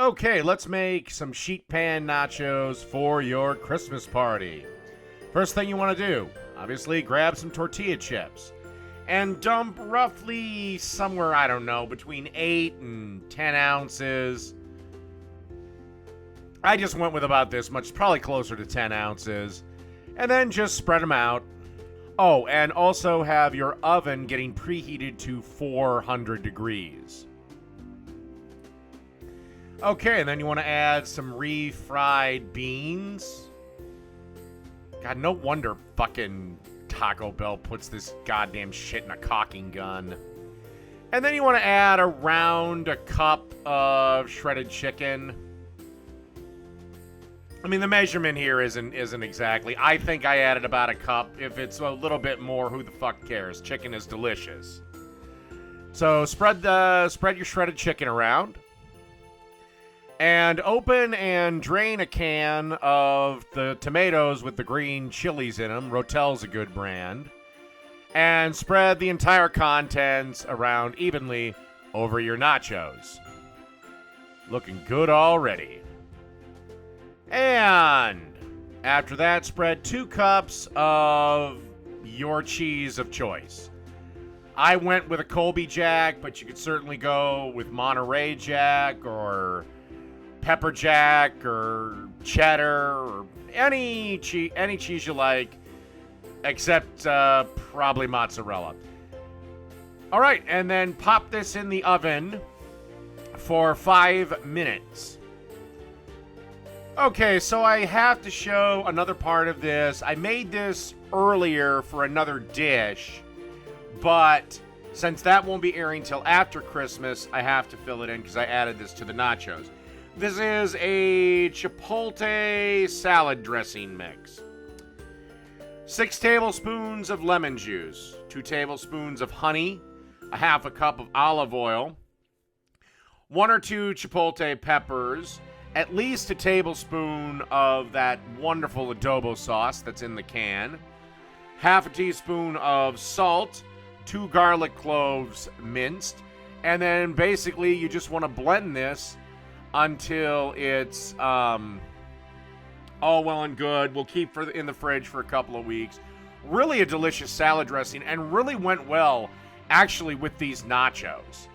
Okay, let's make some sheet pan nachos for your Christmas party. First thing you want to do, obviously grab some tortilla chips and dump roughly somewhere, I don't know, between 8 and 10 ounces. I just went with about this much, probably closer to 10 ounces. And then just spread them out. Oh, and also have your oven getting preheated to 400 degrees. Okay, and then you want to add some refried beans. God, no wonder fucking Taco Bell puts this goddamn shit in a caulking gun. And then you want to add around a cup of shredded chicken. I mean, the measurement here isn't exactly. I think I added about a cup. If it's a little bit more, who the fuck cares? Chicken is delicious. So spread your shredded chicken around. And open and drain a can of the tomatoes with the green chilies in them. Rotel's a good brand. And spread the entire contents around evenly over your nachos. Looking good already. And after that, spread 2 cups of your cheese of choice. I went with a Colby Jack, but you could certainly go with Monterey Jack or pepper jack or cheddar or any cheese you like, except probably mozzarella. All right, and then pop this in the oven for 5 minutes. Okay, so I have to show another part of this. I made this earlier for another dish, but since that won't be airing till after Christmas, I have to fill it in because I added this to the nachos. This is a chipotle salad dressing mix. 6 tablespoons of lemon juice, 2 tablespoons of honey, a half a cup of olive oil, 1 or 2 chipotle peppers, at least a tablespoon of that wonderful adobo sauce that's in the can, half a teaspoon of salt, 2 garlic cloves minced, and then basically you just want to blend this until it's all well and good. We'll keep in the fridge for a couple of weeks. Really a delicious salad dressing, and really went well actually with these nachos.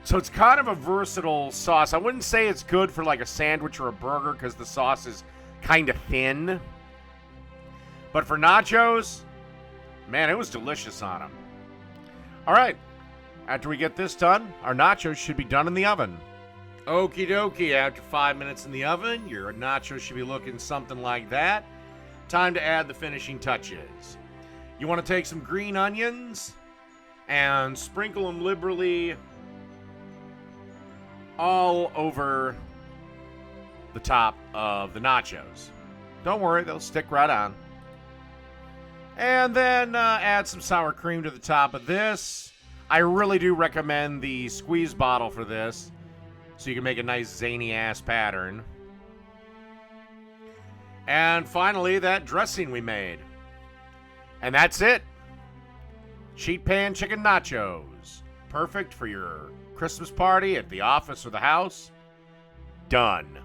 So it's kind of a versatile sauce. I wouldn't say it's good for like a sandwich or a burger because the sauce is kind of thin. But for nachos, man, it was delicious on them. All right, after we get this done, our nachos should be done in the oven. Okie dokie, after 5 minutes in the oven, your nachos should be looking something like that. Time to add the finishing touches. You want to take some green onions and sprinkle them liberally all over the top of the nachos. Don't worry, they'll stick right on. And then add some sour cream to the top of this. I really do recommend the squeeze bottle for this, so you can make a nice zany-ass pattern. And finally, that dressing we made. And that's it. Sheet pan chicken nachos. Perfect for your Christmas party at the office or the house. Done.